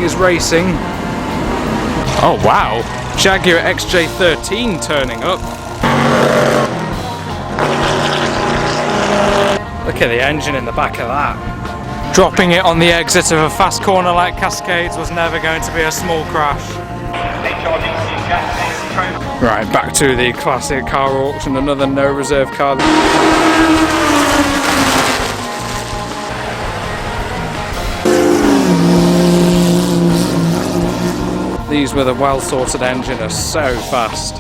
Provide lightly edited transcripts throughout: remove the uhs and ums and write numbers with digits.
is racing. Oh wow, Jaguar XJ13 turning up. Look at the engine in the back of that. Dropping it on the exit of a fast corner like Cascades was never going to be a small crash. Right, back to the classic car auction, another no reserve car. These with a well sorted engine are so fast.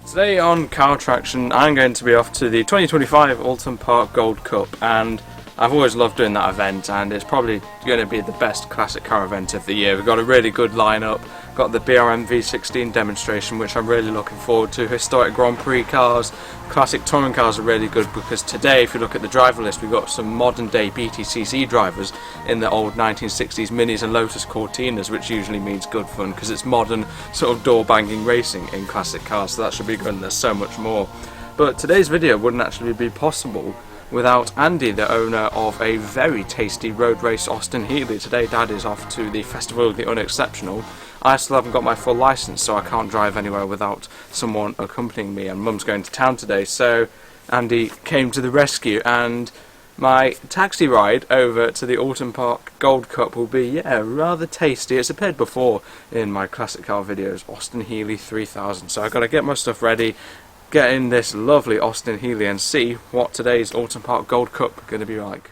Today on CarTraction I'm going to be off to the 2025 Oulton Park Gold Cup, and I've always loved doing that event, and it's probably going to be the best classic car event of the year. We've got a really good lineup, got the BRM V16 demonstration which I'm really looking forward to, historic Grand Prix cars, classic touring cars are really good because today if you look at the driver list we've got some modern day BTCC drivers in the old 1960s Minis and Lotus Cortinas, which usually means good fun because it's modern sort of door banging racing in classic cars, so that should be good, and there's so much more. But today's video wouldn't actually be possible without Andy, the owner of a very tasty road race Austin-Heeley. Today Dad is off to the Festival of the Unexceptional. I still haven't got my full licence, so I can't drive anywhere without someone accompanying me, and Mum's going to town today, so Andy came to the rescue, and my taxi ride over to the Oulton Park Gold Cup will be, yeah, rather tasty. It's appeared before in my classic car videos, Austin-Heeley 3000, so I've got to get my stuff ready, get in this lovely Austin-Heeley and see what today's Oulton Park Gold Cup is going to be like.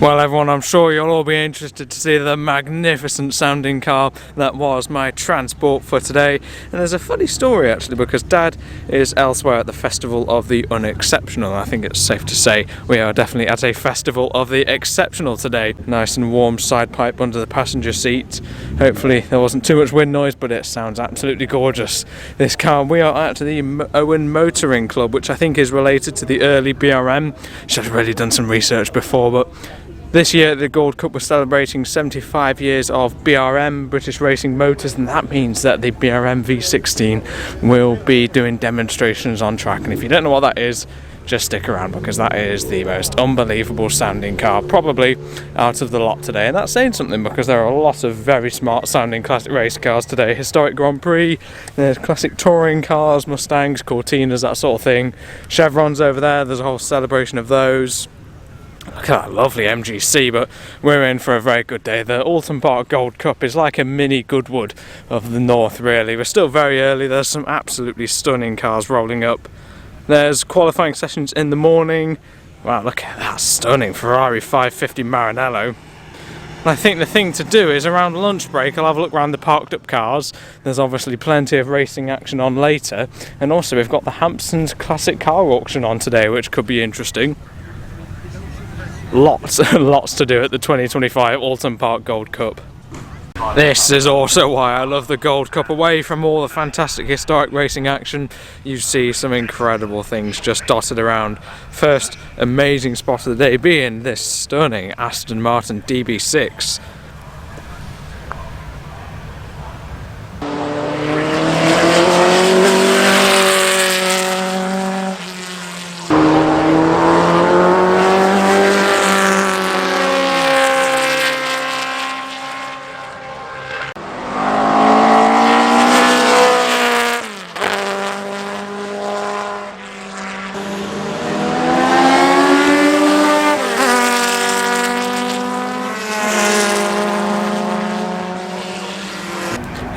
Well everyone, I'm sure you'll all be interested to see the magnificent sounding car that was my transport for today. And there's a funny story actually, because Dad is elsewhere at the Festival of the Unexceptional. I think it's safe to say we are definitely at a Festival of the Exceptional today. Nice and warm side pipe under the passenger seat. Hopefully there wasn't too much wind noise, but it sounds absolutely gorgeous, this car. We are at the Owen Motoring Club, which I think is related to the early BRM. Should have really done some research before, but this year the Gold Cup was celebrating 75 years of BRM, British Racing Motors, and that means that the BRM V16 will be doing demonstrations on track. And if you don't know what that is, just stick around, because that is the most unbelievable sounding car probably out of the lot today. And that's saying something, because there are a lot of very smart sounding classic race cars today. Historic Grand Prix, there's classic touring cars, Mustangs, Cortinas, that sort of thing. Chevrons over there, there's a whole celebration of those. Look at that lovely MGC, but we're in for a very good day. The Oulton Park Gold Cup is like a mini Goodwood of the north really. We're still very early, there's some absolutely stunning cars rolling up. There's qualifying sessions in the morning. Wow, look at that stunning Ferrari 550 Maranello. And I think the thing to do is around lunch break I'll have a look around the parked up cars. There's obviously plenty of racing action on later, and also we've got the Hampsons classic car auction on today, which could be interesting. Lots and lots to do at the 2025 Oulton Park Gold Cup. This is also why I love the Gold Cup. Away from all the fantastic historic racing action, you see some incredible things just dotted around. First amazing spot of the day being this stunning Aston Martin DB6.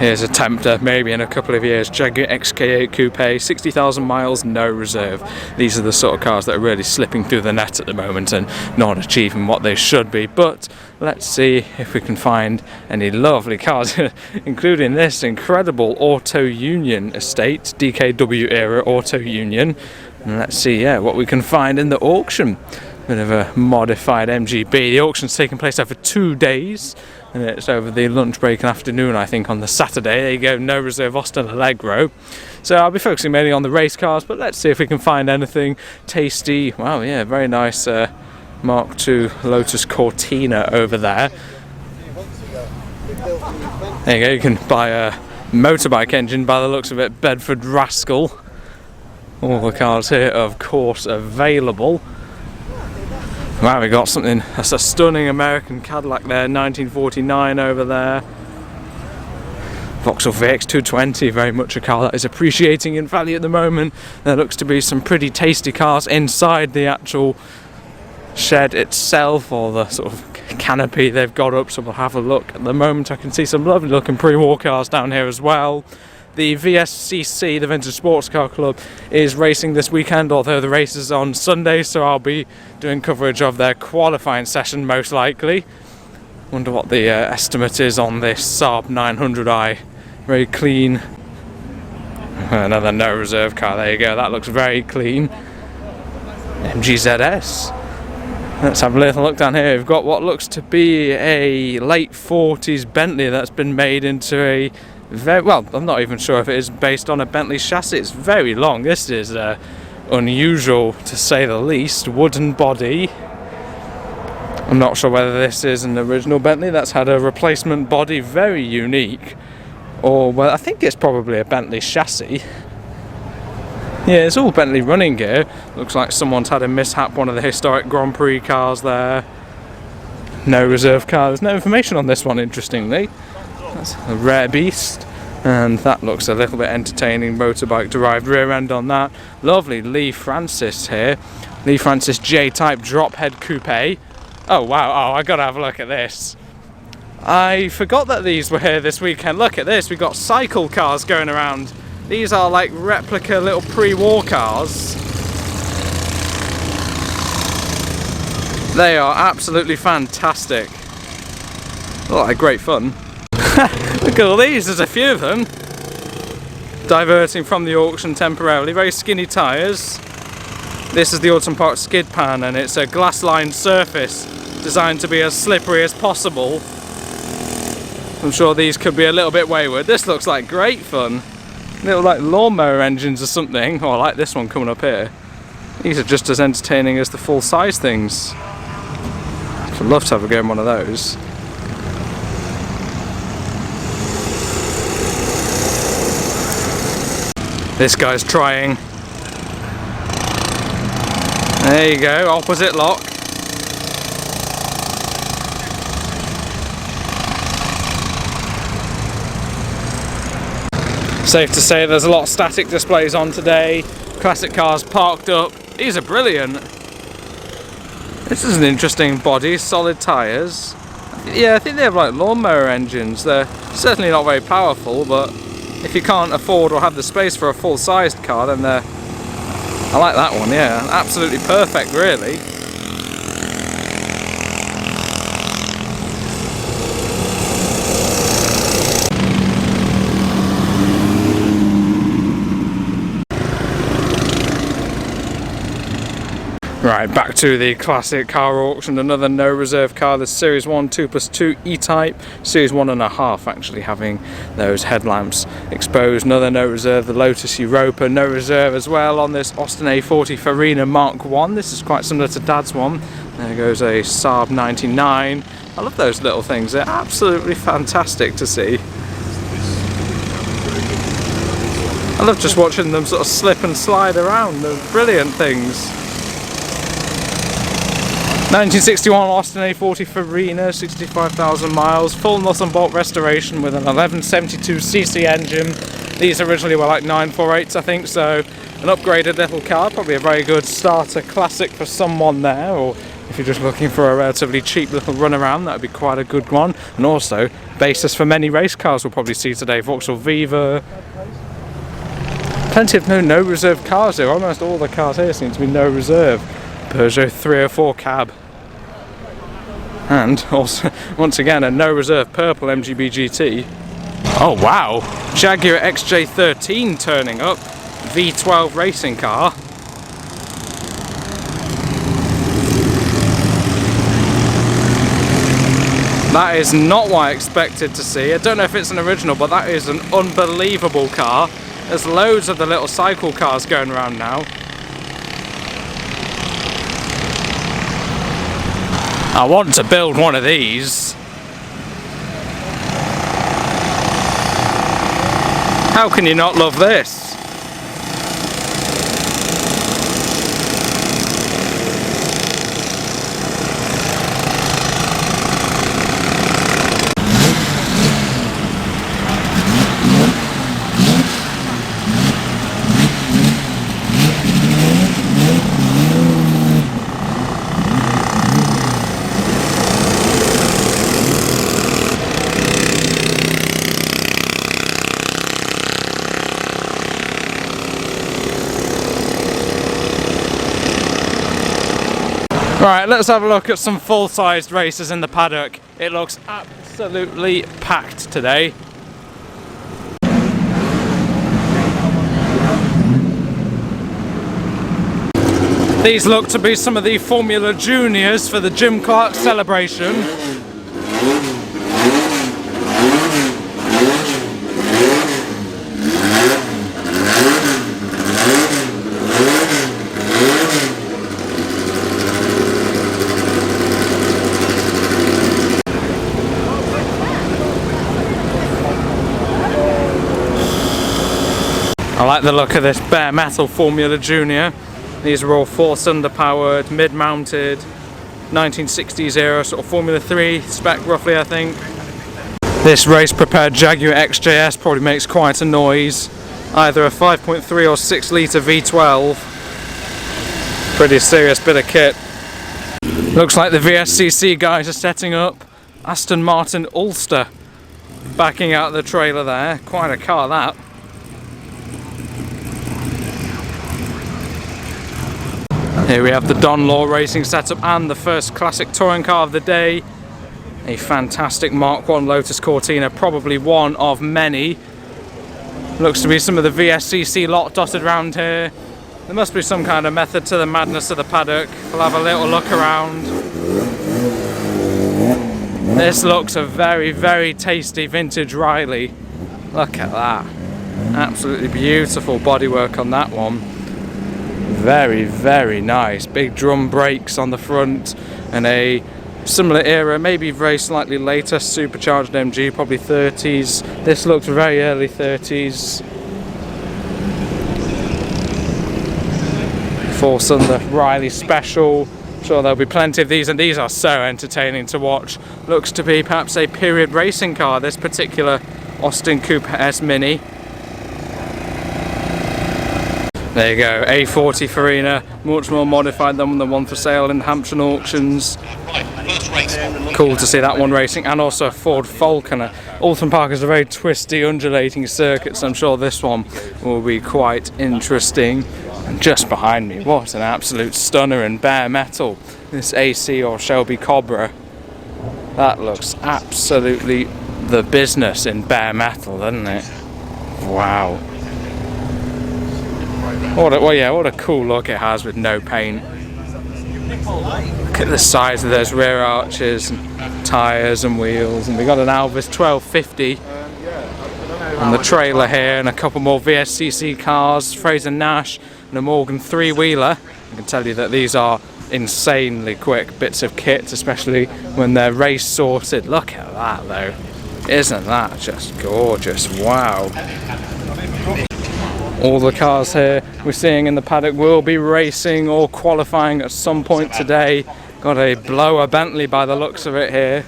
Here's a tempter, maybe in a couple of years. Jaguar XK8 Coupe, 60,000 miles, no reserve. These are the sort of cars that are really slipping through the net at the moment and not achieving what they should be. But let's see if we can find any lovely cars, including this incredible Auto Union estate, DKW era Auto Union. And let's see, what we can find in the auction. Bit of a modified MGB. The auction's taking place over 2 days. And it's over the lunch break and afternoon, I think, on the Saturday. There you go, no reserve Austin Allegro. So I'll be focusing mainly on the race cars, but let's see if we can find anything tasty. Wow, yeah, very nice Mark II Lotus Cortina over there. There you go, you can buy a motorbike engine by the looks of it, Bedford Rascal. All the cars here, of course, available. Wow, we got something, that's a stunning American Cadillac there, 1949 over there. Vauxhall VX220, very much a car that is appreciating in value at the moment. There looks to be some pretty tasty cars inside the actual shed itself, or the sort of canopy they've got up, so we'll have a look. At the moment I can see some lovely looking pre-war cars down here as well. The VSCC, the Vintage Sports Car Club, is racing this weekend, although the race is on Sunday, so I'll be doing coverage of their qualifying session most likely. Wonder what the estimate is on this Saab 900i. Very clean. Another no reserve car, there you go, that looks very clean. MGZS. Let's have a little look down here. We've got what looks to be a late 40s Bentley that's been made into a well, I'm not even sure if it is based on a Bentley chassis. It's very long. This is unusual to say the least. Wooden body. I'm not sure whether this is an original Bentley that's had a replacement body. Very unique. Or, well, I think it's probably a Bentley chassis. Yeah, it's all Bentley running gear. Looks like someone's had a mishap. One of the historic Grand Prix cars there. No reserve car. There's no information on this one, interestingly. That's a rare beast, and that looks a little bit entertaining. Motorbike derived rear end on that. Lovely Lee Francis here. Lee Francis J-type drop head coupe. Oh wow, I gotta have a look at this. I forgot that these were here this weekend. Look at this, we've got CycleKarts going around. These are like replica little pre-war cars. They are absolutely fantastic. Look like great fun. Look at all these, there's a few of them. Diverting from the auction temporarily, very skinny tyres. This is the Oulton Park skid pan, and it's a glass-lined surface designed to be as slippery as possible. I'm sure these could be a little bit wayward. This looks like great fun. Little like lawnmower engines or something. Oh, I like this one coming up here. These are just as entertaining as the full-size things. I'd love to have a go in one of those. This guy's trying. There you go, opposite lock. Safe to say there's a lot of static displays on today. Classic cars parked up. These are brilliant. This is an interesting body, solid tyres. Yeah, I think they have like lawnmower engines. They're certainly not very powerful, but if you can't afford or have the space for a full-sized car, then they're... I like that one, yeah. Absolutely perfect, really. Right, back to the classic car auction. Another no reserve car, the Series 1 2+2 E-Type, Series 1.5 actually having those headlamps exposed. Another no reserve, the Lotus Europa, no reserve as well on this Austin A40 Farina Mark 1. This is quite similar to Dad's one. There goes a Saab 99. I love those little things, they're absolutely fantastic to see. I love just watching them sort of slip and slide around, they're brilliant things. 1961 Austin A40 Farina, 65,000 miles, full nut and bolt restoration with an 1172cc engine. These originally were like 948s, I think, so an upgraded little car, probably a very good starter classic for someone there, or If you're just looking for a relatively cheap little run around, that would be quite a good one. And also, basis for many race cars we'll probably see today. Vauxhall Viva. Plenty of no reserve cars here. Almost all the cars here seem to be no reserve. Peugeot 304 cab. And also, once again, a no reserve purple MGB GT. Oh wow! Jaguar XJ13 turning up. V12 racing car. That is not what I expected to see. I don't know if it's an original, but that is an unbelievable car. There's loads of the little cycle cars going around now. I want to build one of these. How can you not love this? Right, let's have a look at some full-sized races in the paddock. It looks absolutely packed today. These look to be some of the Formula Juniors for the Jim Clark celebration. I like the look of this bare metal Formula Junior. These are all 4-cylinder powered, mid-mounted, 1960s era sort of Formula 3 spec roughly, I think. This race prepared Jaguar XJS probably makes quite a noise. Either a 5.3 or 6 litre V12. Pretty serious bit of kit. Looks like the VSCC guys are setting up. Aston Martin Ulster backing out the trailer there. Quite a car that. Here we have the Don Law Racing setup and the first classic touring car of the day. A fantastic Mark 1 Lotus Cortina, probably one of many. Looks to be some of the VSCC lot dotted around here. There must be some kind of method to the madness of the paddock. We'll have a little look around. This looks a very, very tasty vintage Riley. Look at that. Absolutely beautiful bodywork on that one. Very, very nice. Big drum brakes on the front and a similar era, maybe very slightly later, supercharged MG, probably 30s. This looks very early 30s. 4-cylinder Riley Special. Sure, there'll be plenty of these, and these are so entertaining to watch. Looks to be perhaps a period racing car, this particular Austin Coupe S Mini. There you go, A40 Farina, much more modified than the one for sale in Hampton auctions. Cool to see that one racing, and also a Ford Falconer. Oulton Park is a very twisty, undulating circuit, so I'm sure this one will be quite interesting. And just behind me, what an absolute stunner in bare metal. This AC or Shelby Cobra. That looks absolutely the business in bare metal, doesn't it? Wow. What a cool look it has with no paint. Look at the size of those rear arches and tyres and wheels. And we got an Alvis 1250 on the trailer here, and a couple more VSCC cars, Fraser Nash and a Morgan 3-wheeler. I can tell you that these are insanely quick bits of kit, especially when they're race sorted. Look at that though. Isn't that just gorgeous? Wow. All the cars here we're seeing in the paddock will be racing or qualifying at some point today. Got a blower Bentley by the looks of it here.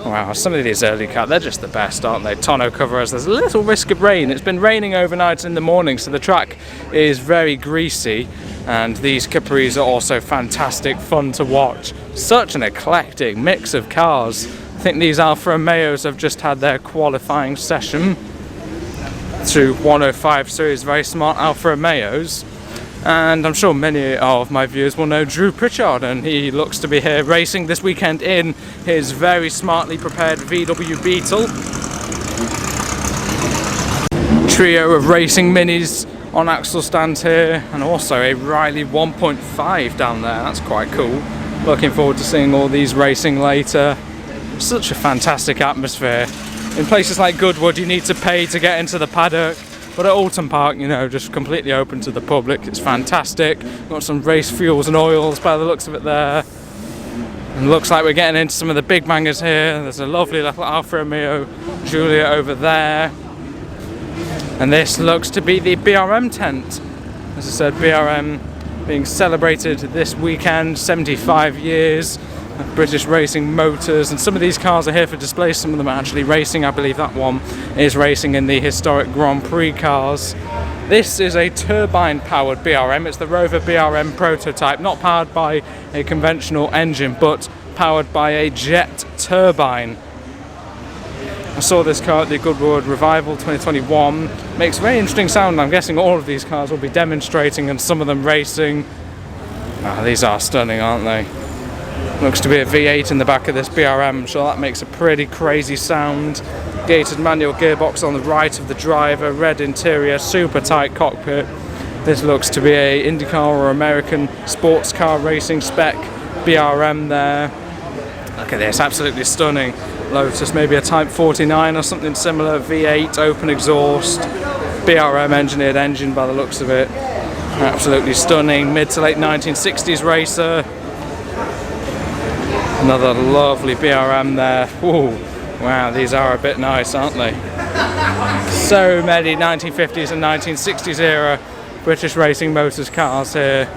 Wow, some of these early cars, they're just the best, aren't they? Tonneau coverers. There's a little risk of rain. It's been raining overnight in the morning, so the track is very greasy. And these Capris are also fantastic fun to watch. Such an eclectic mix of cars. I think these Alfa Romeos have just had their qualifying session through 105 series, very smart Alfa Romeos. And I'm sure many of my viewers will know Drew Pritchard, and he looks to be here racing this weekend in his very smartly prepared VW Beetle. Trio of racing minis on axle stands here, and also a Riley 1.5 down there. That's quite cool. Looking forward to seeing all these racing later. Such a fantastic atmosphere. In places like Goodwood you need to pay to get into the paddock, but at Oulton Park, you know, just completely open to the public. It's fantastic. Got some race fuels and oils by the looks of it there. And looks like we're getting into some of the big bangers here. There's a lovely little Alfa Romeo Giulia over there. And this looks to be the BRM tent. As I said, BRM being celebrated this weekend, 75 years of British racing motors, and some of these cars are here for display, some of them are actually racing. I believe that one is racing in the historic Grand Prix cars. This is a turbine powered BRM. It's the Rover BRM prototype, not powered by a conventional engine but powered by a jet turbine. I saw this car at the Goodwood Revival 2021. Makes very interesting sound. I'm guessing all of these cars will be demonstrating and some of them racing. These are stunning, aren't they? Looks to be a V8 in the back of this BRM, so that makes a pretty crazy sound. Gated manual gearbox on the right of the driver, red interior, super tight cockpit. This looks to be a IndyCar or American sports car racing spec BRM there. Look at this, absolutely stunning. Lotus, maybe a Type 49 or something similar, V8, open exhaust, BRM engineered engine by the looks of it. Absolutely stunning, mid to late 1960s racer. Another lovely BRM there. Ooh, wow, these are a bit nice, aren't they? So many 1950s and 1960s era British racing motors cars here.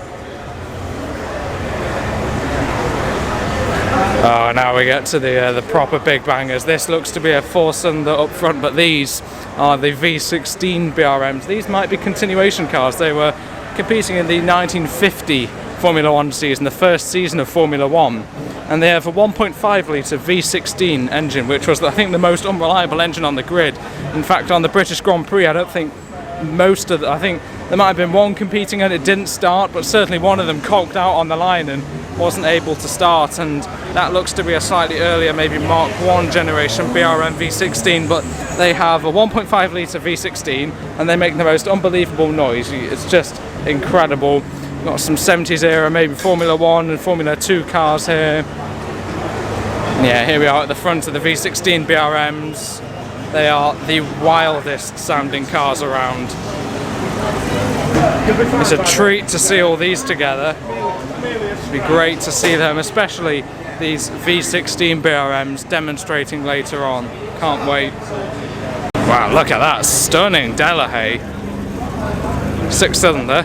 Oh, now we get to the proper big bangers. This looks to be a four-cylinder up front, but these are the V16 BRMs. These might be continuation cars. They were competing in the 1950 Formula 1 season, the first season of Formula 1. And they have a 1.5 litre V16 engine, which was, I think, the most unreliable engine on the grid. In fact, on the British Grand Prix, I don't think I think there might have been one competing and it didn't start, but certainly one of them conked out on the line and wasn't able to start, and that looks to be a slightly earlier, maybe Mark 1 generation BRM V16, but they have a 1.5 litre V16 and they make the most unbelievable noise. It's just incredible. Got some 70s era, maybe Formula 1 and Formula 2 cars here. Yeah, here we are at the front of the V16 BRMs. They are the wildest sounding cars around. It's a treat to see all these together. It'd be great to see them, especially these V16 BRMs demonstrating later on. Can't wait. Wow, look at that, stunning Delahaye. 6-cylinder.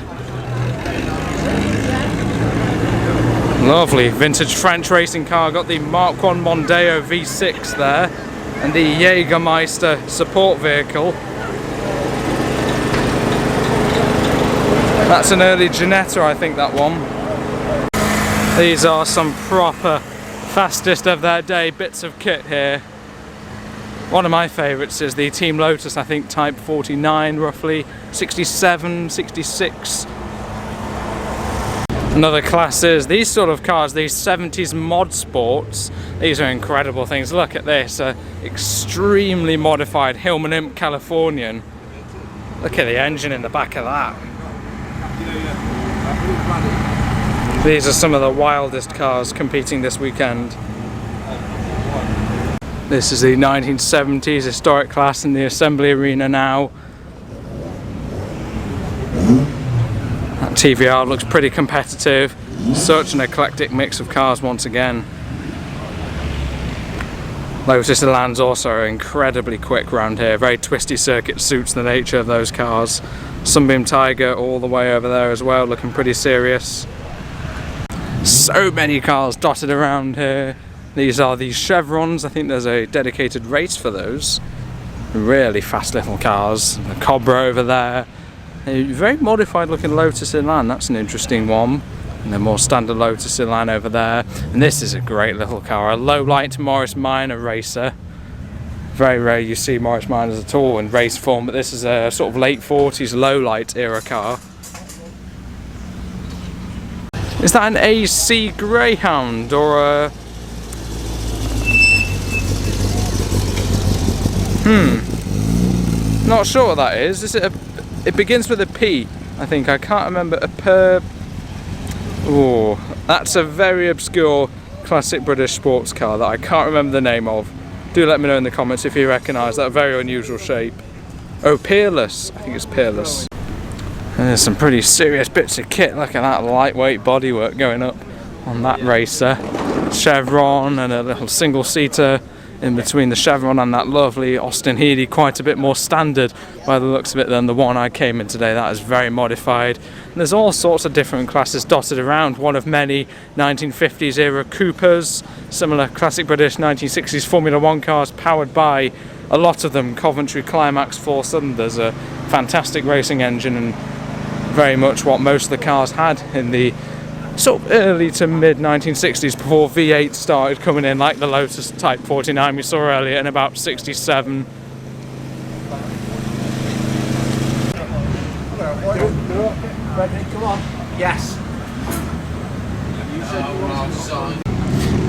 Lovely vintage French racing car. Got the Mark 1 Mondeo V6 there, and the Jägermeister support vehicle. That's an early Ginetta, I think, that one. These are some proper fastest of their day bits of kit here. One of my favourites is the Team Lotus, I think Type 49 roughly, 67, 66. Another class is these sort of cars, these 70s mod sports. These are incredible things. Look at this, extremely modified Hillman Imp Californian. Look at the engine in the back of that. These are some of the wildest cars competing this weekend. This is the 1970s historic class in the assembly arena now. That TVR looks pretty competitive. Such an eclectic mix of cars once again. Lotus Elan's also incredibly quick around here. Very twisty circuit suits the nature of those cars. Sunbeam Tiger all the way over there as well, looking pretty serious. So many cars dotted around here. These are the Chevrons. I think there's a dedicated race for those. Really fast little cars. The Cobra over there. A very modified looking Lotus Elan, that's an interesting one. And the more standard Lotus Elan over there. And this is a great little car, a low light Morris Minor racer. Very rare you see Morris Minors at all in race form, but this is a sort of late 40s low light era car. Is that an AC Greyhound or a... Not sure what that is. Is it a... It begins with a P, I think. I can't remember. Oh, that's a very obscure classic British sports car that I can't remember the name of. Do let me know in the comments if you recognise that very unusual shape. Oh, Peerless. I think it's Peerless. And there's some pretty serious bits of kit. Look at that lightweight bodywork going up on that racer. Chevron and a little single-seater in between the Chevron and that lovely Austin-Heeley, quite a bit more standard by the looks of it than the one I came in today. That is very modified. And there's all sorts of different classes dotted around, one of many 1950s era Coopers, similar classic British 1960s Formula 1 cars powered by, a lot of them, Coventry Climax 4 cylinders, a fantastic racing engine and very much what most of the cars had in the sort of early to mid 1960s before V8 started coming in, like the Lotus Type 49 we saw earlier in about 67. Come on. Yes.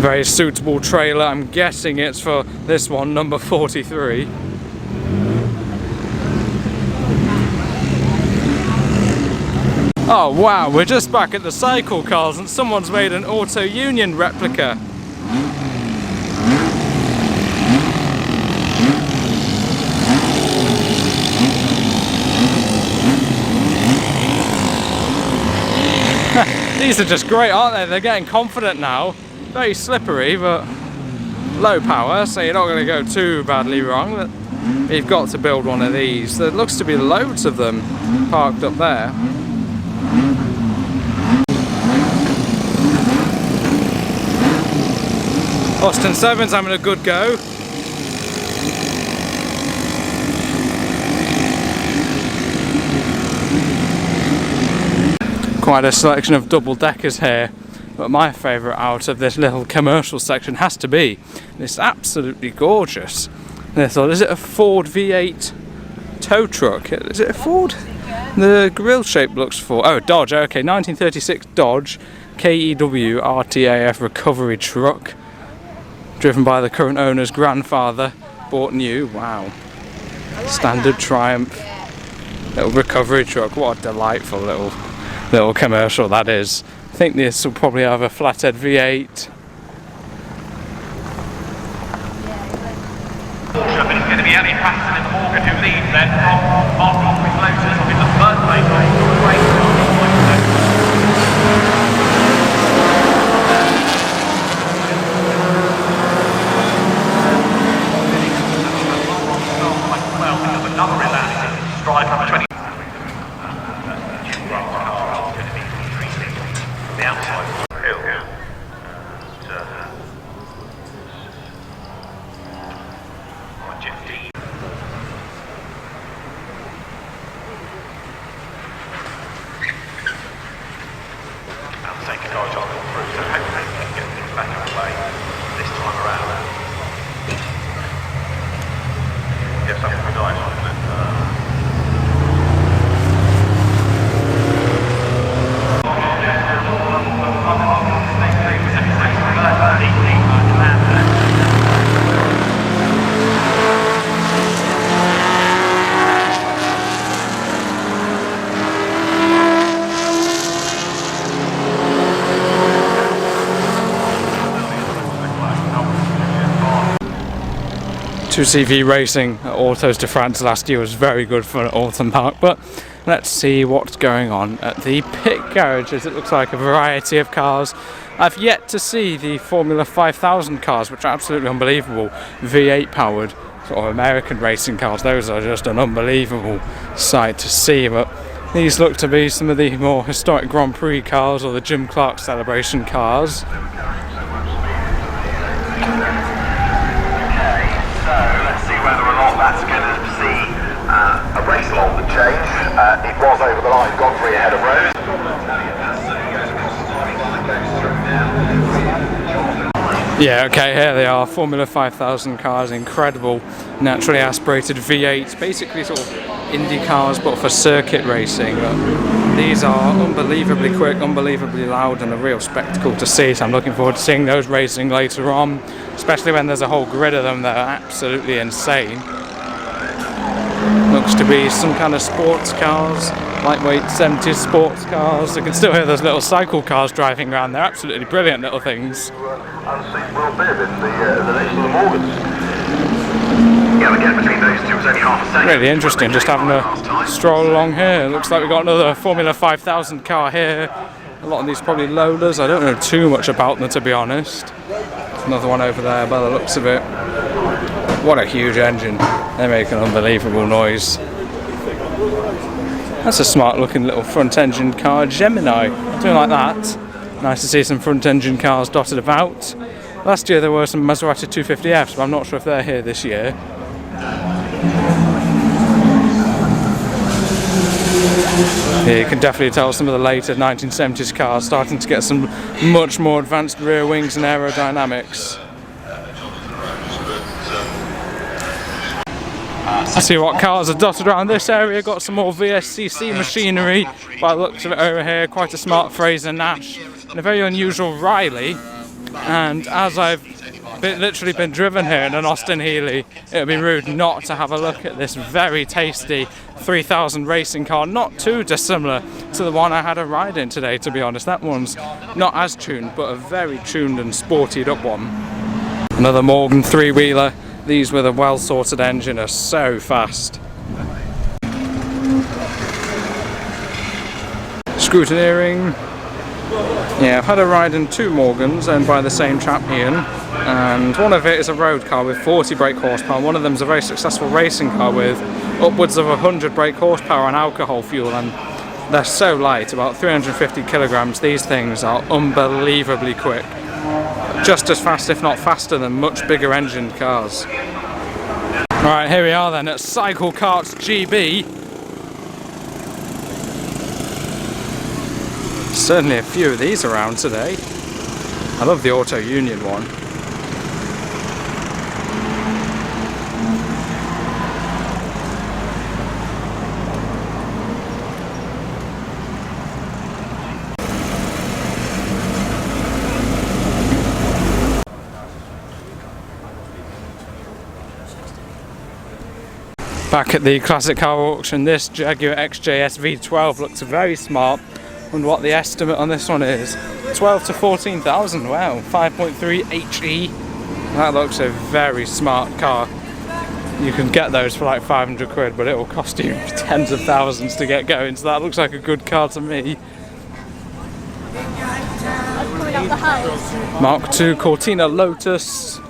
Very suitable trailer. I'm guessing it's for this one, number 43. Oh wow, we're just back at the CycleKarts and someone's made an Auto Union replica. These are just great, aren't they? They're getting confident now. Very slippery, but low power, so you're not going to go too badly wrong. But you've got to build one of these. There looks to be loads of them parked up there. Austin 7's having a good go. Quite a selection of double deckers here, but my favourite out of this little commercial section has to be this absolutely gorgeous. And I thought, is it a Ford V8 tow truck? Is it a Ford? The grille shape looks for, oh, Dodge, okay, 1936 Dodge KEW RTAF recovery truck, driven by the current owner's grandfather, bought new. Wow. Standard Triumph little recovery truck. What a delightful little commercial that is. I think this will probably have a flathead V8. It's going to be Ellie Patterson and Morgan who leads then from Martin with Lotus in the first place. Another relaxing stride from 20. The outside hill. I'll take a dodge on through, so hopefully we can get things back in play this time around. Get something for nice on it. CV racing at Autos de France last year was very good fun at Oulton Park, but let's see what's going on at the pit garages. It looks like a variety of cars. I've yet to see the Formula 5000 cars, which are absolutely unbelievable, V8 powered sort of American racing cars. Those are just an unbelievable sight to see, but these look to be some of the more historic Grand Prix cars or the Jim Clark celebration cars. a race along the change. It was over the line, Godfrey ahead of Rose. Yeah, okay, here they are, Formula 5000 cars, incredible naturally aspirated V8s, basically sort of Indy cars but for circuit racing. But these are unbelievably quick, unbelievably loud, and a real spectacle to see, so I'm looking forward to seeing those racing later on, especially when there's a whole grid of them that are absolutely insane. Looks to be some kind of sports cars, lightweight 70s sports cars. You can still hear those little cycle cars driving around, they're absolutely brilliant little things. Really interesting, just having a stroll along here. Looks like we've got another Formula 5000 car here. A lot of these probably Lolas, I don't know too much about them to be honest. Another one over there by the looks of it. What a huge engine, they make an unbelievable noise. That's a smart looking little front engine car, Gemini, something like that. Nice to see some front engine cars dotted about. Last year there were some Maserati 250Fs, but I'm not sure if they're here this year. Here you can definitely tell some of the later 1970s cars starting to get some much more advanced rear wings and aerodynamics. I see what cars are dotted around this area. Got some more VSCC machinery by the looks of it over here. Quite a smart Fraser Nash and a very unusual Riley. And as I've literally been driven here in an Austin-Healey, it would be rude not to have a look at this very tasty 3000 racing car. Not too dissimilar to the one I had a ride in today, to be honest. That one's not as tuned, but a very tuned and sportied up one. Another Morgan three-wheeler. These with a well-sorted engine are so fast. Scrutineering. Yeah, I've had a ride in two Morgans owned by the same chap, Ian, and one of it is a road car with 40 brake horsepower. One of them is a very successful racing car with upwards of 100 brake horsepower and alcohol fuel, and they're so light, about 350 kilograms. These things are unbelievably quick. Just as fast, if not faster, than much bigger engined cars. Right, here we are then at CycleKarts GB. Certainly a few of these around today. I love the Auto Union one. Back at the classic car auction, this Jaguar XJS V12 looks very smart. Wonder what the estimate on this one is. 12 to 14,000, wow, 5.3 HE. That looks a very smart car. You can get those for like 500 quid, but it will cost you tens of thousands to get going, so that looks like a good car to me. Mark II Cortina Lotus.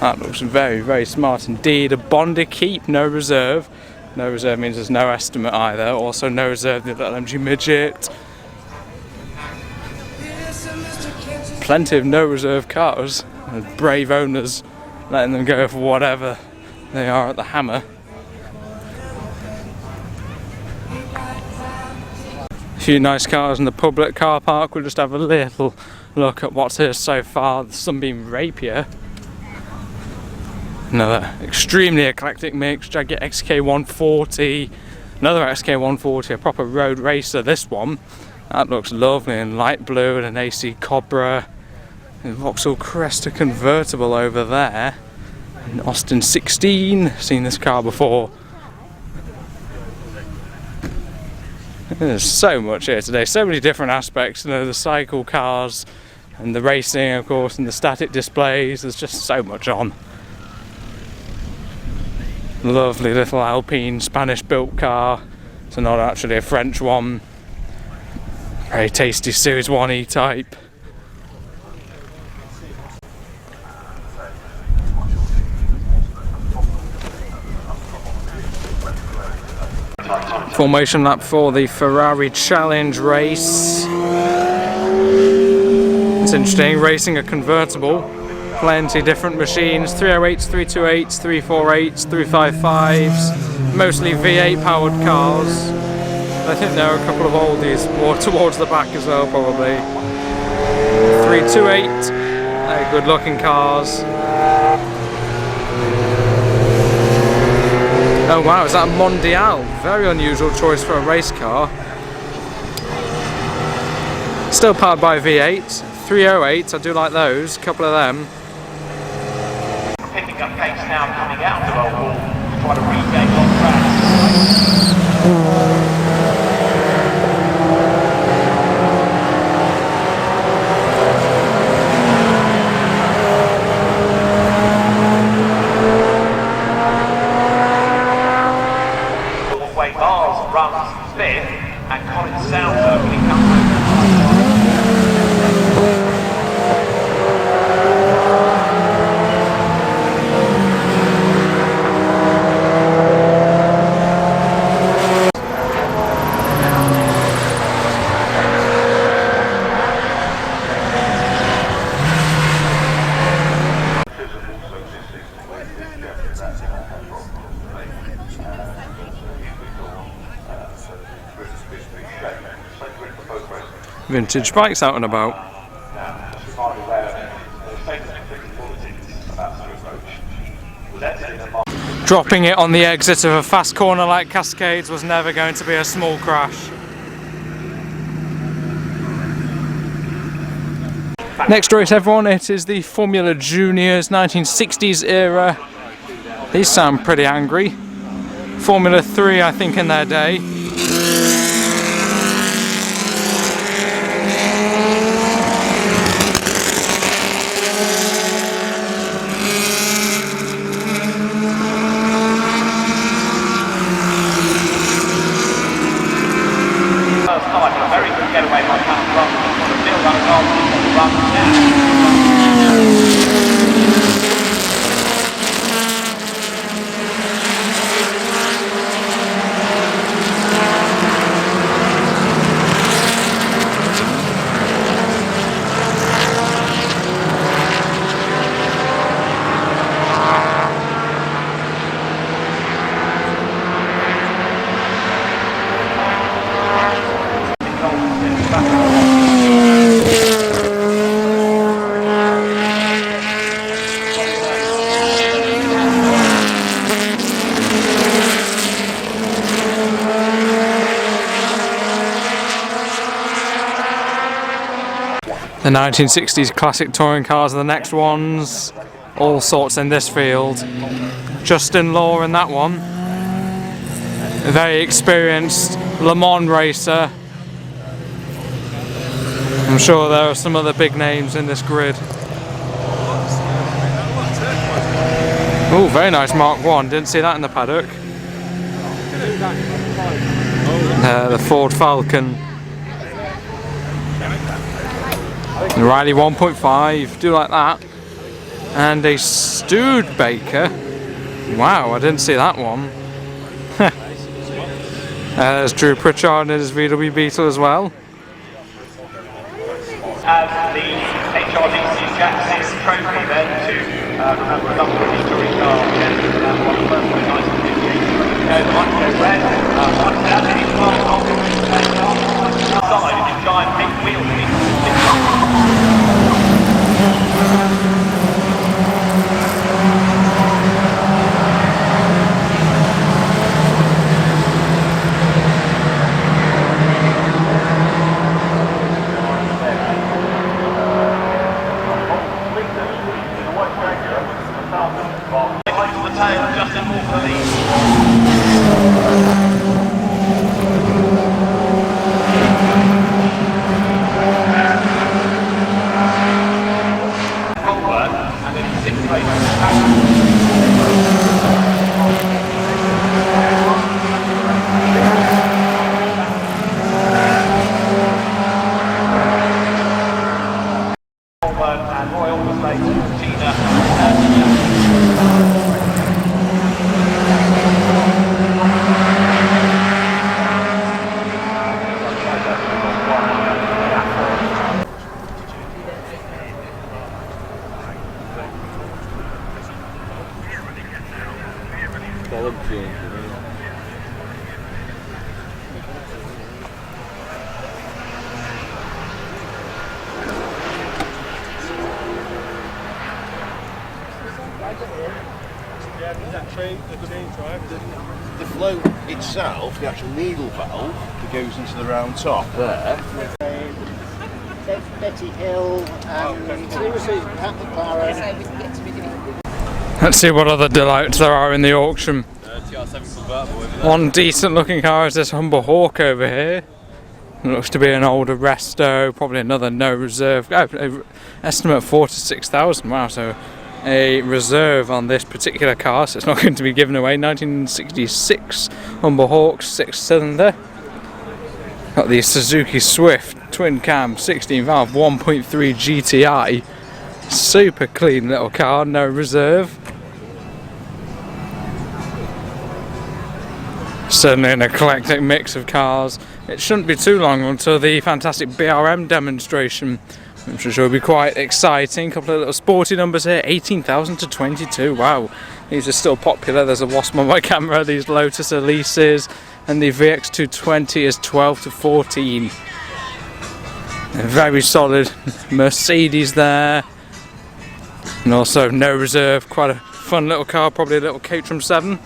That looks very, very smart indeed. A Bondi Keep, no reserve. No reserve means there's no estimate either. Also no reserve, the little MG Midget. Plenty of no reserve cars. Brave owners letting them go for whatever they are at the hammer. A few nice cars in the public car park. We'll just have a little look at what's here so far. The Sunbeam Rapier. Another extremely eclectic mix, Jaguar XK140, another XK140, a proper road racer, this one. That looks lovely in light blue and an AC Cobra. And Vauxhall Cresta convertible over there. An Austin 16, seen this car before. There's so much here today, so many different aspects, you know, the cycle cars and the racing of course and the static displays, there's just so much on. Lovely little Alpine Spanish built car, so not actually a French one. Very tasty Series 1E type. Formation lap for the Ferrari Challenge race. It's interesting, racing a convertible Plenty different machines, 308s, 328s, 348s, 355s, mostly V8 powered cars. I think there are a couple of oldies more towards the back as well, probably. 328, good looking cars. Oh wow, is that a Mondial? Very unusual choice for a race car. Still powered by V8, 308s, I do like those, a couple of them. Picking up pace now, coming out of Oulton, trying to regain on track. Weight bars runs fifth, and Colin Sounds opening up. Vintage bikes out and about. Dropping it on the exit of a fast corner like Cascades was never going to be a small crash. Next race, everyone, it is the Formula Juniors 1960s era. These sound pretty angry. Formula 3, I think, in their day. Very good getaway by Callum Ross. The field up on the run now. The 1960s classic touring cars are the next ones. All sorts in this field. Justin Law in that one. A very experienced Le Mans racer. I'm sure there are some other big names in this grid. Oh, very nice Mark 1. Didn't see that in the paddock. The Ford Falcon. Riley 1.5, do like that. And a Studebaker. Wow, I didn't see that one. There's Drew Pritchard and his VW Beetle as well. As the HRDC Jackson trophy then to remember a number of touring cars and one of the first one nice to do. The one goes red, one down, and it's one on the side of the giant pink wheel. The float itself, the actual needle valve that goes into the round top there. Betty Hill and Let's see what other delights there are in the auction. One decent looking car is this Humber Hawk over here. It looks to be an older resto, probably another no reserve. Estimate 4 to 6,000. Wow, so a reserve on this particular car, so it's not going to be given away. 1966 Humber Hawk 6-cylinder. Got the Suzuki Swift twin cam 16 valve 1.3 GTI. Super clean little car, no reserve. Certainly an eclectic mix of cars. It shouldn't be too long until the fantastic BRM demonstration, which I'm sure will be quite exciting. A couple of little sporty numbers here, 18,000 to 22. Wow, these are still popular. There's a wasp on my camera. These Lotus Elises, and the VX220 is 12 to 14. A very solid Mercedes there, and also no reserve. Quite a fun little car, probably a little Caterham 7.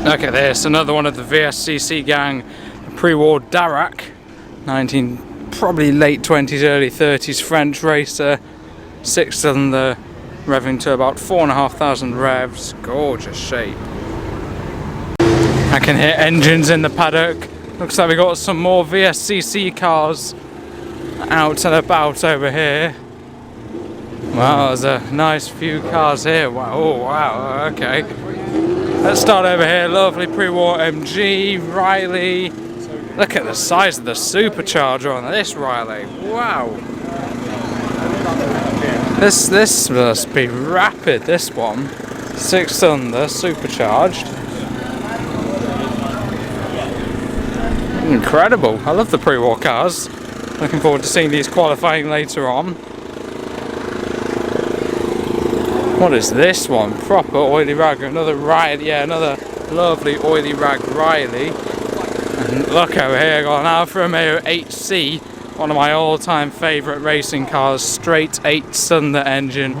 Look at this, another one of the VSCC gang, pre-war Darracq, probably late 20s, early 30s French racer, 6-cylinder, revving to about 4,500 revs, gorgeous shape. I can hear engines in the paddock. Looks like we got some more VSCC cars out and about over here. Wow, there's a nice few cars here. Wow, oh wow, okay. Let's start over here, lovely pre-war MG, Riley. Look at the size of the supercharger on this Riley, wow. This must be rapid, this one. 6-cylinder, supercharged. Incredible, I love the pre-war cars. Looking forward to seeing these qualifying later on. What is this one? Proper oily rag, another Riley, yeah, another lovely oily rag Riley. And look over here, got an Alfa Romeo 8C, one of my all-time favourite racing cars, straight 8-cylinder engine,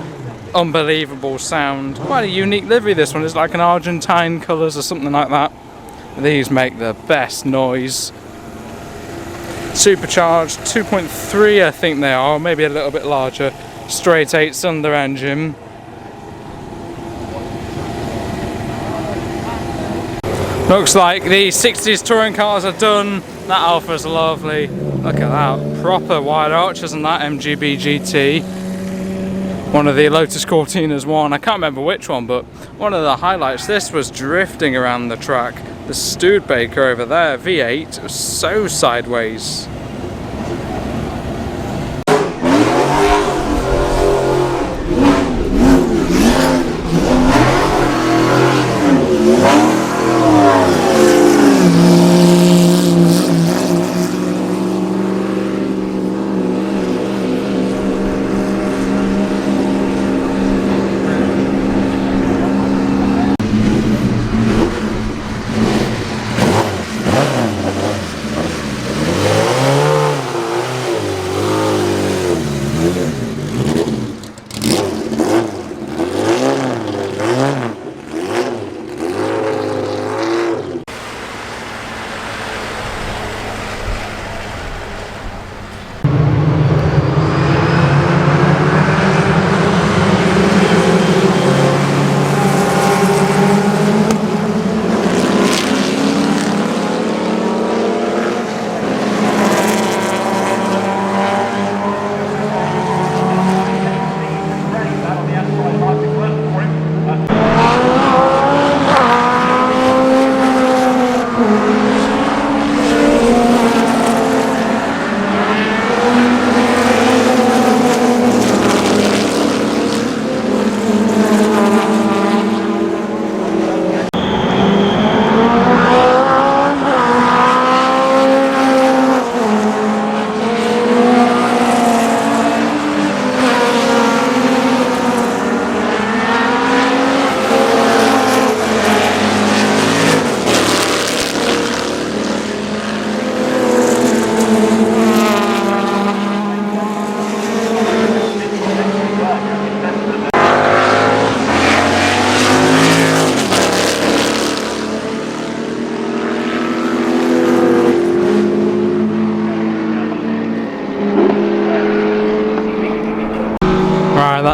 unbelievable sound. Quite a unique livery this one, it's like an Argentine colours or something like that. These make the best noise. Supercharged 2.3 I think they are, maybe a little bit larger, straight 8-cylinder engine. Looks like the 60s touring cars are done. That Alfa's lovely. Look at that. Proper wide arches on that MGB GT. One of the Lotus Cortinas one. I can't remember which one, but one of the highlights. This was drifting around the track. The Studebaker over there, V8, was so sideways.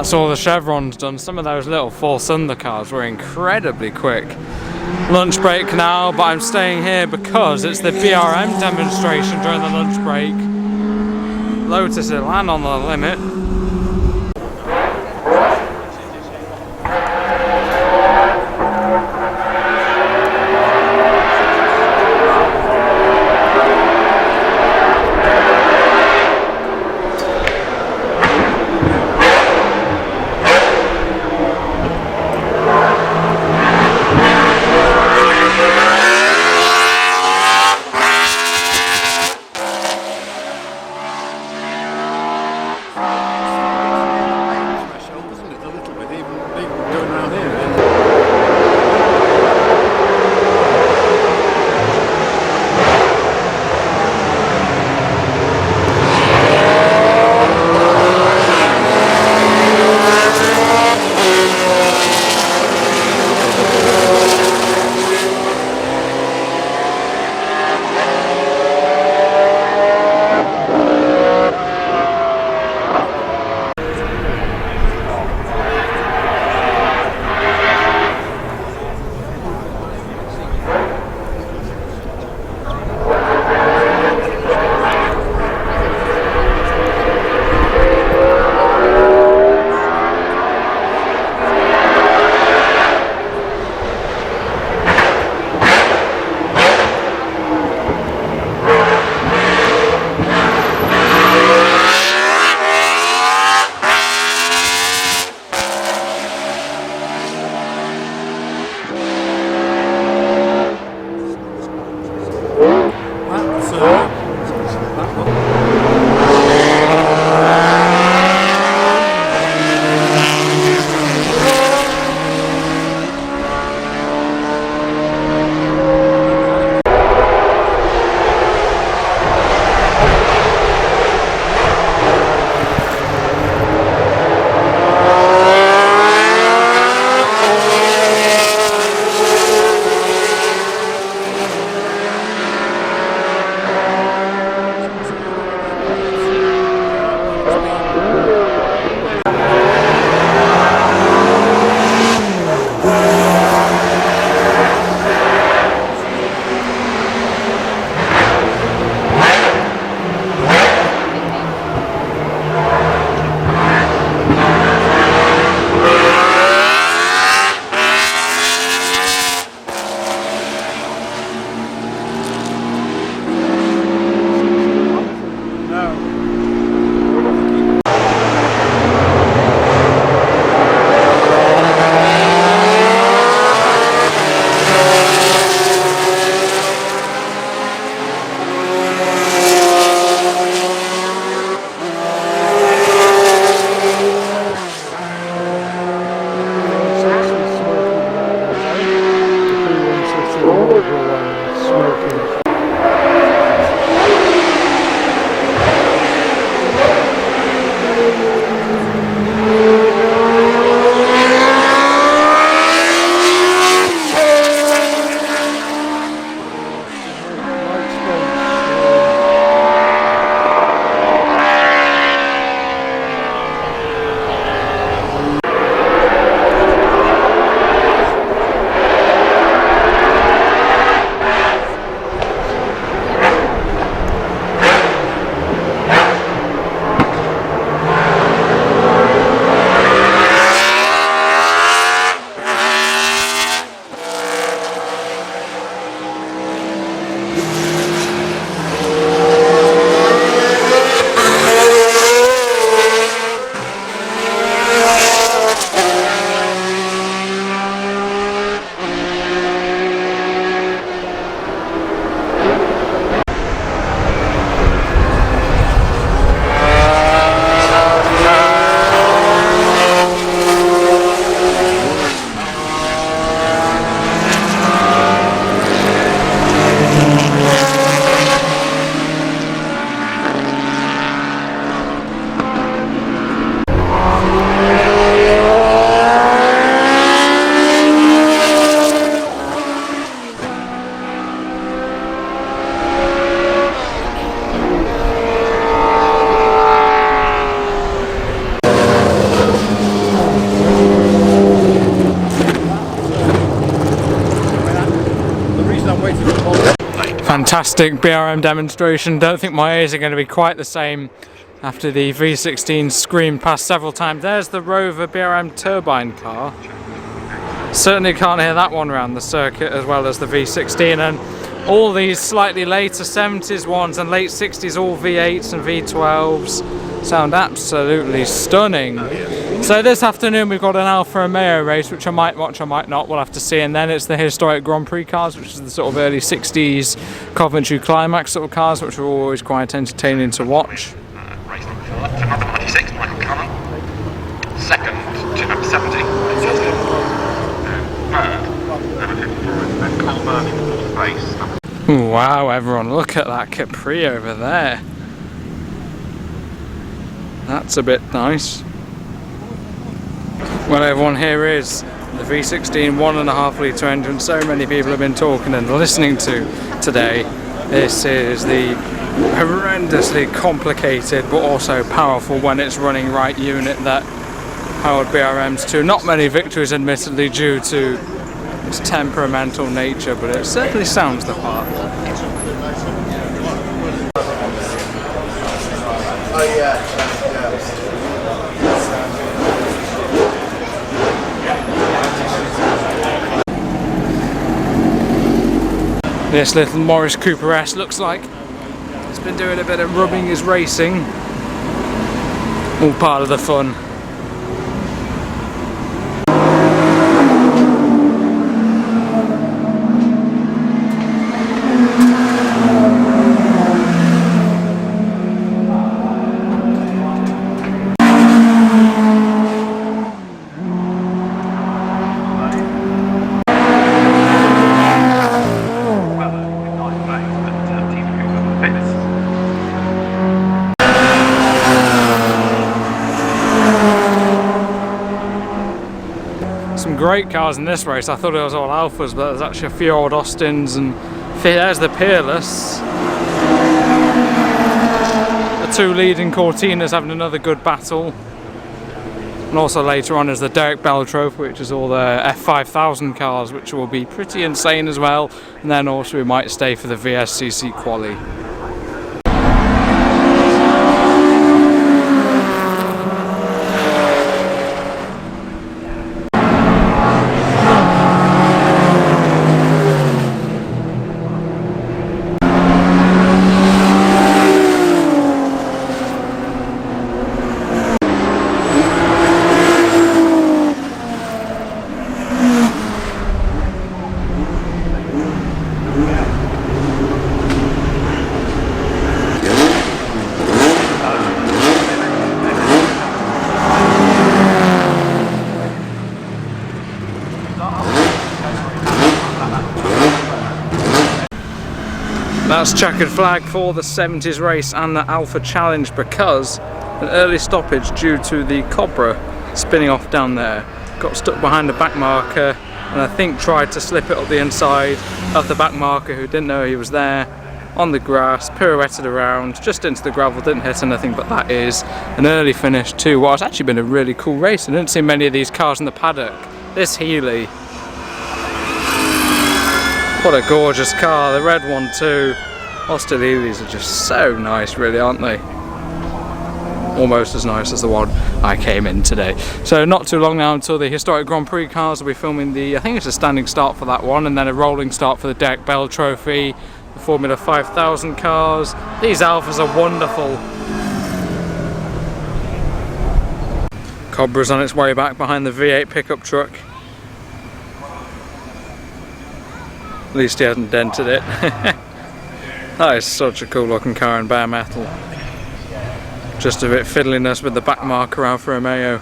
That's all the chevrons done. Some of those little Four Thunder cars were incredibly quick. Lunch break now, but I'm staying here because it's the BRM demonstration during the lunch break. Lotus Elan on the limit. Fantastic BRM demonstration. Don't think my ears are going to be quite the same after the V16 screamed past several times. There's the Rover BRM turbine car. Certainly can't hear that one around the circuit as well as the V16, and all these slightly later 70s ones and late 60s, all V8s and V12s, sound absolutely stunning. So this afternoon we've got an Alfa Romeo race, which I might watch, I might not, we'll have to see, and then it's the historic Grand Prix cars, which is the sort of early 60s Coventry Climax sort of cars, which are always quite entertaining to watch. Racing for number 96, Michael Cullen. Second to number 70, Justin. Third, number 54, and Colburn in fourth place. Wow, everyone, look at that Capri over there. That's a bit nice. Well, everyone, here is the V16 1.5 litre engine so many people have been talking and listening to today. This is the horrendously complicated but also powerful when it's running right unit that powered BRMs to not many victories, admittedly, due to its temperamental nature, but it certainly sounds the part. This little Morris Cooper S looks like it's been doing a bit of rubbing his racing. All part of the fun. Some great cars in this race. I thought it was all Alfas, but there's actually a few old Austins, and there's the Peerless. The two leading Cortinas having another good battle. And also later on is the Derek Bell Trophy, which is all the F5000 cars, which will be pretty insane as well. And then also we might stay for the VSCC quali. That's checkered flag for the 70s race and the Alfa Challenge, because an early stoppage due to the Cobra spinning off down there. Got stuck behind the back marker and I think tried to slip it up the inside of the back marker, who didn't know he was there, on the grass, pirouetted around, just into the gravel, didn't hit anything, but that is an early finish to what has actually been a really cool race. I didn't see many of these cars in the paddock. This Healey, what a gorgeous car, the red one too. Austin-Heelys are just so nice, really, aren't they? Almost as nice as the one I came in today. So not too long now until the historic Grand Prix cars will be filming the, I think it's a standing start for that one, and then a rolling start for the Derek Bell Trophy, the Formula 5000 cars. These Alfas are wonderful. Cobra's on its way back behind the V8 pickup truck. At least he hasn't dented it. That is such a cool looking car in bare metal. Just a bit fiddliness with the back marker Alfa Romeo.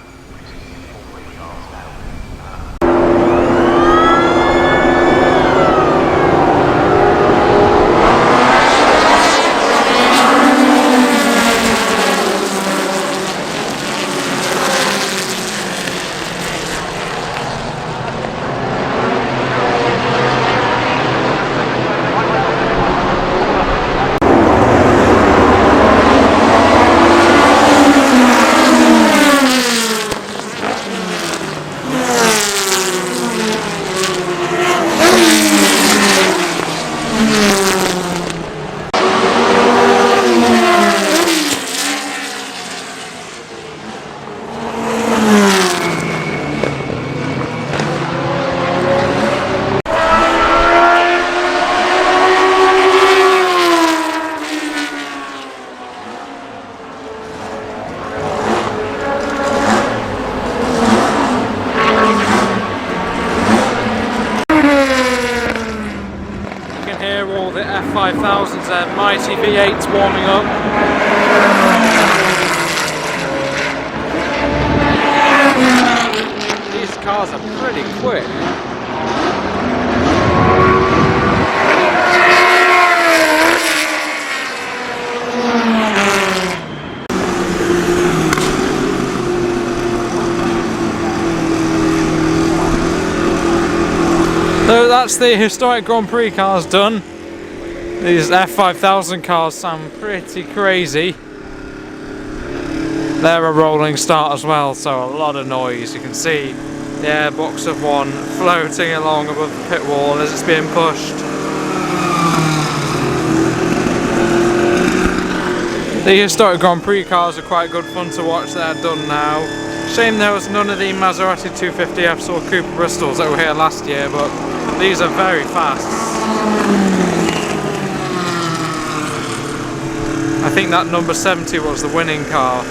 can hear all the F5000s there, mighty V8s warming up. These cars are pretty quick. So that's the historic Grand Prix cars done. These F5000 cars sound pretty crazy. They're a rolling start as well, so a lot of noise. You can see the airbox of one floating along above the pit wall as it's being pushed. The historic Grand Prix cars are quite good fun to watch. They're done now. Shame there was none of the Maserati 250Fs or Cooper Bristols that were here last year, but these are very fast. I think that number 70 was the winning car.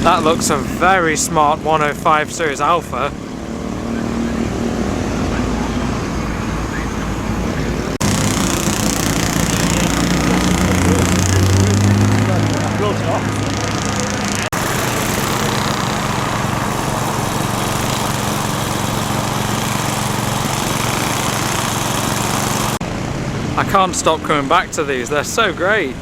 That looks a very smart 105 series Alfa. I can't stop coming back to these, they're so great.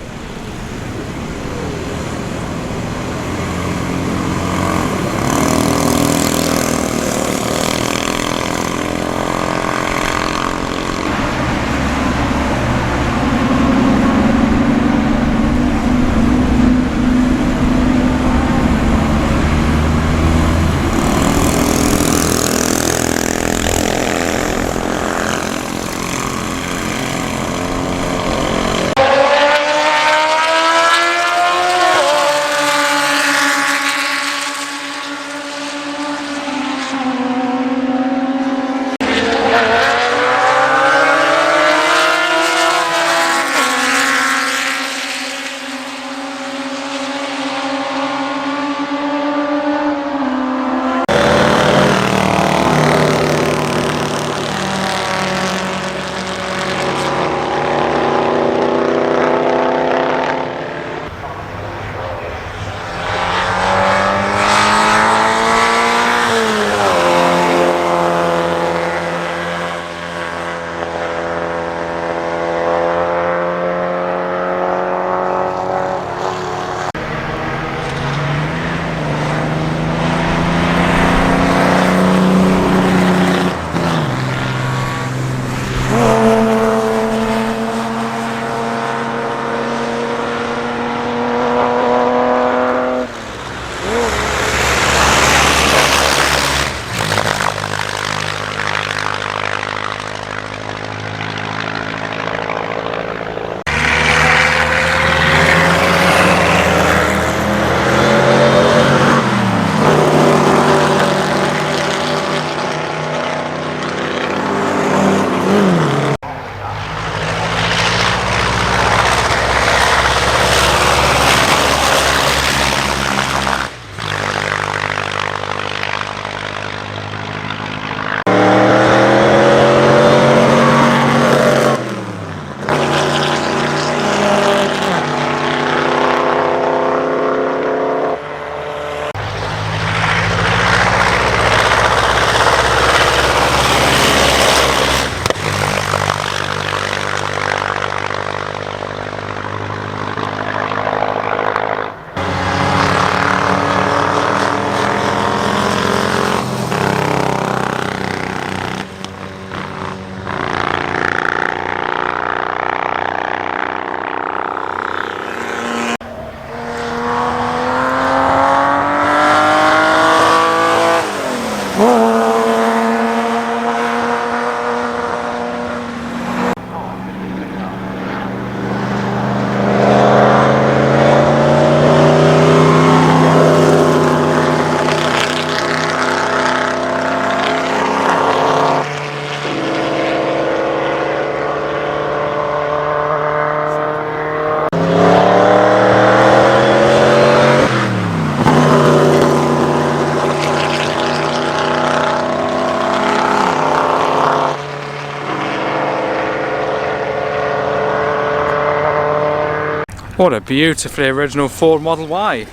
What a beautifully original Ford Model Y.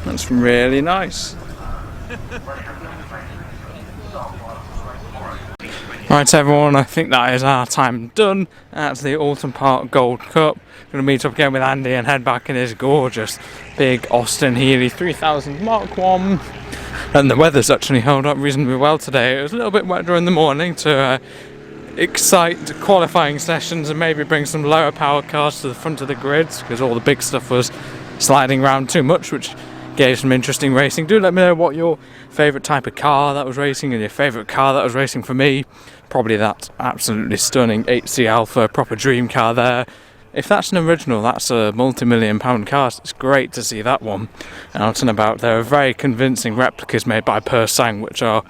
That's really nice. Right everyone, I think that is our time done at the Oulton Park Gold Cup. Going to meet up again with Andy and head back in his gorgeous big Austin-Healey 3000 Mark 1. And the weather's actually held up reasonably well today. It was a little bit wet during the morning to excite qualifying sessions and maybe bring some lower power cars to the front of the grids, because all the big stuff was sliding around too much, which gave some interesting racing. Do let me know what your favourite type of car that was racing and your favourite car that was racing. For me, probably that absolutely stunning 8C Alfa, proper dream car there. If that's an original, that's a multi-million-pound car. So it's great to see that one out and about. There are very convincing replicas made by Persang, which are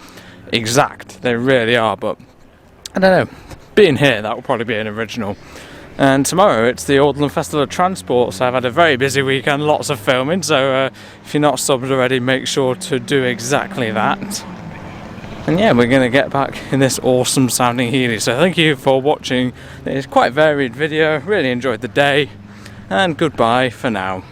exact. They really are, but I don't know. Being here, that will probably be an original. And tomorrow it's the Oulton Festival of Transport, so I've had a very busy weekend, lots of filming, so if you're not subbed already, make sure to do exactly that. And yeah, we're going to get back in this awesome sounding Healey, so thank you for watching this quite varied video, really enjoyed the day, and goodbye for now.